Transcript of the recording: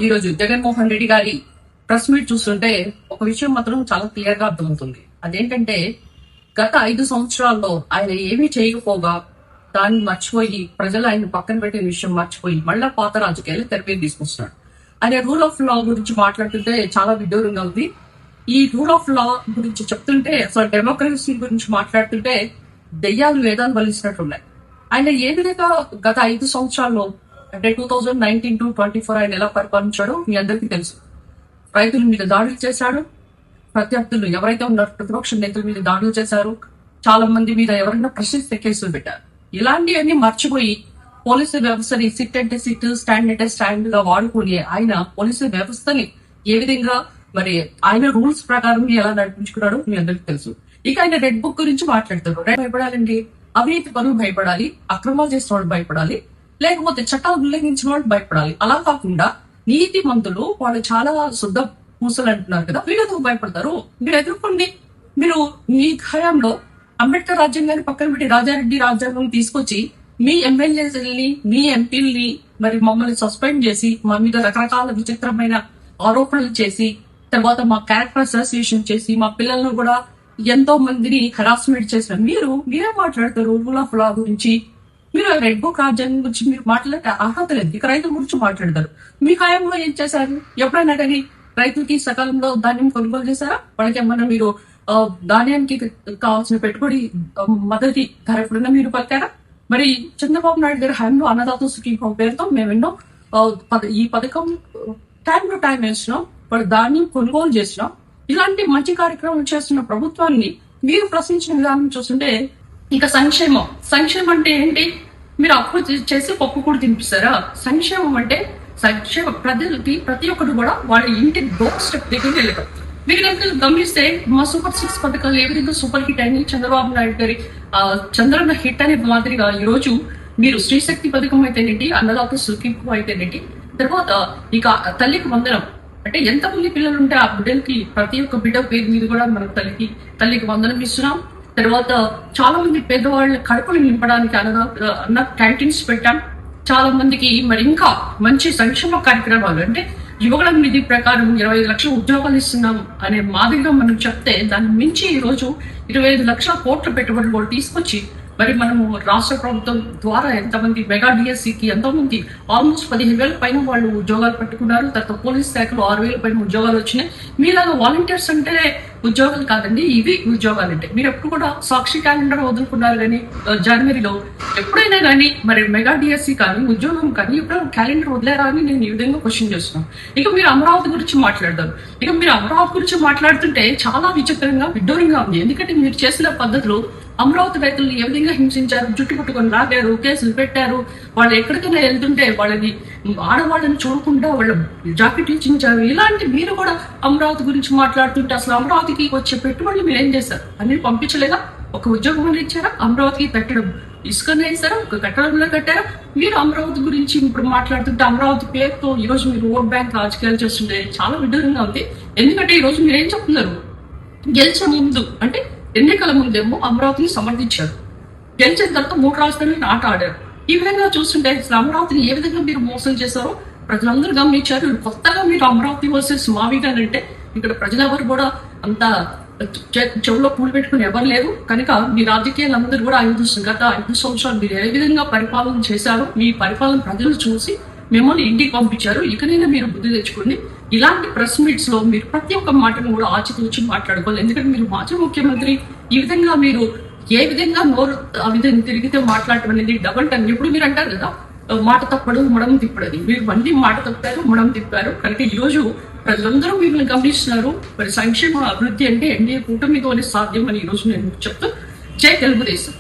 ఈ రోజు జగన్మోహన్ రెడ్డి గారి ప్రెస్ మీట్ చూస్తుంటే ఒక విషయం మాత్రం చాలా క్లియర్ గా అర్థమవుతుంది. అదేంటంటే గత 5 సంవత్సరాల్లో ఆయన ఏమీ చేయకపోగా దాన్ని మర్చిపోయి ప్రజలు ఆయన పక్కన పెట్టిన విషయం మర్చిపోయి మళ్ళా పాత రాజకీయాలు తెర మీద తీసుకొస్తున్నాడు. ఆయన రూల్ ఆఫ్ లా గురించి మాట్లాడుతుంటే చాలా విడ్డూరంగా ఉంది. ఈ రూల్ ఆఫ్ లా గురించి చెప్తుంటే అసలు డెమోక్రసీ గురించి మాట్లాడుతుంటే దెయ్యాలు వేదాలు బలిసినట్టున్నాయి. ఆయన ఏ విధంగా గత 5 సంవత్సరాల్లో అంటే 2019 to 24 ఆయన ఎలా పరిపాలించాడో మీ అందరికీ తెలుసు. రైతుల మీద దాడులు చేశాడు, ప్రత్యర్థులు ఎవరైతే ఉన్నారో ప్రతిపక్ష నేతల మీద దాడులు చేశారు, చాలా మంది మీద ఎవరైనా ప్రశ్నిస్తే కేసులు పెట్టారు. ఇలాంటివన్నీ మర్చిపోయి పోలీసు వ్యవస్థని సిట్ అంటే సిట్, స్టాండ్ అంటే స్టాండ్ గా వాడుకుని ఆయన పోలీసు వ్యవస్థని ఏ విధంగా మరి ఆయన రూల్స్ ప్రకారం ఎలా నడిపించుకున్నాడో మీ అందరికీ తెలుసు. ఇక ఆయన రెడ్ బుక్ గురించి మాట్లాడతారు. భయపడాలండి, అవినీతి పనులు భయపడాలి, అక్రమాలు చేసిన వాళ్ళు భయపడాలి, లేకపోతే చట్టాలు ఉల్లంఘించిన వాళ్ళు భయపడాలి. అలా కాకుండా నీతి మంతులు వాళ్ళు చాలా శుద్ధ పూసలు అంటున్నారు కదా, వీళ్ళతో భయపడతారు. మీరు ఎదుర్కొండి. మీరు మీ హయాంలో అంబేద్కర్ రాజ్యాంగాన్ని పక్కన పెట్టి రాజారెడ్డి రాజ్యాంగం తీసుకొచ్చి మీ ఎమ్మెల్యేలని మీ ఎంపీలని మరి మమ్మల్ని సస్పెండ్ చేసి మా మీద రకరకాల విచిత్రమైన ఆరోపణలు చేసి తర్వాత మా క్యారెక్టర్ అసోసియేషన్ చేసి మా పిల్లలను కూడా ఎంతో మందిని హెరాస్మెంట్ చేసిన మీరే మాట్లాడతారు రూల్ ఆఫ్ లా గురించి. మీరు రెడ్ బుక్ రాజ్యాంగం గురించి మీరు మాట్లాడే అర్హత లేదు. ఇక రైతుల గురించి మాట్లాడతారు. మీ హయాంలో ఏం చేశారు? ఎప్పుడైనా కానీ రైతులకి సకాలంలో ధాన్యం కొనుగోలు చేశారా? వాళ్ళకి ఏమన్నా మీరు ధాన్యానికి కావాల్సిన పెట్టుబడి మద్దతు ధర ఎప్పుడైనా మీరు పలికారా? మరి చంద్రబాబు నాయుడు గారి హయాంలో అన్నదాత సుఖీభావ పేరుతో మేము ఎన్నో ఈ పథకం టైం టు టైం వేసినాం, వాడు ధాన్యం కొనుగోలు చేసినాం. ఇలాంటి మంచి కార్యక్రమాలు చేస్తున్న ప్రభుత్వాన్ని మీరు ప్రశ్నించిన విధానం చూస్తుంటే ఇక సంక్షేమం అంటే ఏంటి? మీరు అప్పు చేసి పప్పు కూడా తినిపిస్తారా? సంక్షేమం అంటే ప్రజలకి ప్రతి ఒక్కరు కూడా వాళ్ళ ఇంటి డోర్ స్టెప్ దగ్గర వెళ్ళడం. మీరు కనుక గమనిస్తే మా సూపర్ 6 పథకాలు ఏ విధంగా సూపర్ హిట్ అయింది, చంద్రబాబు నాయుడు గారి చంద్రన్న హిట్ అనే మాదిరిగా ఈ రోజు మీరు స్త్రీశక్తి పథకం అయితేనేంటి, అన్నదాత సుఖీభావ అయితేనేంటి, తర్వాత ఇక తల్లికి వందనం అంటే ఎంతమంది పిల్లలు ఉంటే ఆ బిడ్డలకి ప్రతి ఒక్క బిడ్డ పేరు మీద కూడా మనం తల్లికి వందనం ఇస్తున్నాం. తర్వాత చాలా మంది పేదవాళ్ళ కడుపులు నింపడానికి అన్న క్యాంటీన్స్ పెట్టాం. చాలా మందికి మరి ఇంకా మంచి సంక్షేమ కార్యక్రమాలు అంటే యువకుల నిధి ప్రకారం 25 లక్షల ఉద్యోగాలు ఇస్తున్నాం అనే మాదిరిగా మనం చెప్తే దాన్ని మించి ఈ రోజు 25 లక్షల కోట్ల పెట్టుబడులు కూడా తీసుకొచ్చి మరి మనము రాష్ట్ర ప్రభుత్వం ద్వారా ఎంతమంది మెగా డిఎస్సికి ఎంతో మంది ఆల్మోస్ట్ 15,000 పైన వాళ్ళు ఉద్యోగాలు పట్టుకున్నారు. తర్వాత పోలీస్ శాఖలో 6,000 పైన ఉద్యోగాలు వచ్చినాయి. మీలాగా వాలంటీర్స్ అంటే ఉద్యోగాలు కాదండి, ఇవి ఉద్యోగాలు అంటే. మీరు ఎప్పుడు కూడా సాక్షి క్యాలెండర్ వదులుకున్నారు కానీ జనవరిలో ఎప్పుడైనా కానీ మరి మెగా డిఎస్సి కానీ ఉద్యోగం కానీ ఎప్పుడైనా క్యాలెండర్ వదిలేరా అని నేను ఈ విధంగా క్వశ్చన్ చేస్తున్నాను. ఇక మీరు అమరావతి గురించి మాట్లాడతారు. ఇక మీరు అమరావతి గురించి మాట్లాడుతుంటే చాలా విచిత్రంగా విడ్డూరంగా ఉంది. ఎందుకంటే మీరు చేసిన పద్ధతులు అమరావతి రైతులను ఏ విధంగా హింసించారు, జుట్టు పట్టుకొని లాగారు, కేసులు పెట్టారు. వాళ్ళు ఎక్కడికైనా వెళ్తుంటే వాళ్ళని ఆడవాళ్ళని చూడకుండా వాళ్ళ జాకెట్లు చించారు. ఇలాంటి మీరు కూడా అమరావతి గురించి మాట్లాడుతుంటే అసలు అమరావతికి వచ్చే పెట్టుబడులు మీరు ఏం చేశారు? అన్ని పంపించలేదా? ఒక ఉద్యోగం ఇచ్చారా? అమరావతికి పెట్టడం ఇసుకనే వేసారా? ఒక కట్టడంలో కట్టారా? మీరు అమరావతి గురించి ఇప్పుడు మాట్లాడుతుంటే అమరావతి పేరుతో ఈ రోజు మీరు ఓట్ బ్యాంక్ రాజకీయాలు చేస్తుంటే చాలా విడ్డూరంగా ఉంది. ఎందుకంటే ఈ రోజు మీరు ఏం చెప్తున్నారు? గెలిచే ముందు అంటే ఎన్నికల ముందేమో అమరావతిని సమర్థించారు, గెలిచిన తర్వాత 3 రాజధానులను ఆట ఆడారు. ఈ విధంగా చూస్తుంటే అమరావతిని ఏ విధంగా మీరు మోసం చేశారో ప్రజలందరూ గమనించారు. కొత్తగా మీరు అమరావతి వర్సెస్ మావిగానంటే ఇక్కడ ప్రజలెవరు కూడా అంత చెవులో పూలు పెట్టుకుని ఎవరు లేరు. కనుక మీ రాజకీయాలందరూ కూడా గత 5 సంవత్సరాలు మీరు ఏ విధంగా పరిపాలన చేశారో మీ పరిపాలన ప్రజలు చూసి మిమ్మల్ని ఇంటికి పంపించారు. ఇకనైనా మీరు బుద్ధి తెచ్చుకోండి. ఇలాంటి ప్రెస్ మీట్స్ లో మీరు ప్రతి ఒక్క మాటను కూడా ఆచితూచి మాట్లాడుకోవాలి. ఎందుకంటే మీరు మాజీ ముఖ్యమంత్రి. ఈ విధంగా మీరు ఏ విధంగా నోరు ఆ విధంగా తిరిగితే మాట్లాడటం అనేది డబల్ టైం. ఇప్పుడు మీరు అంటారు కదా మాట తప్పడు ముడం తిప్పడది, మీరు మళ్ళీ మాట తప్పారు ముడం తిప్పారు. కనుక ఈ రోజు ప్రజలందరూ మిమ్మల్ని గమనిస్తున్నారు. మరి సంక్షేమ అభివృద్ధి అంటే ఎన్డీఏ కూటమితోనే సాధ్యం అని ఈ రోజు నేను చెప్తూ జై తెలుగుదేశం.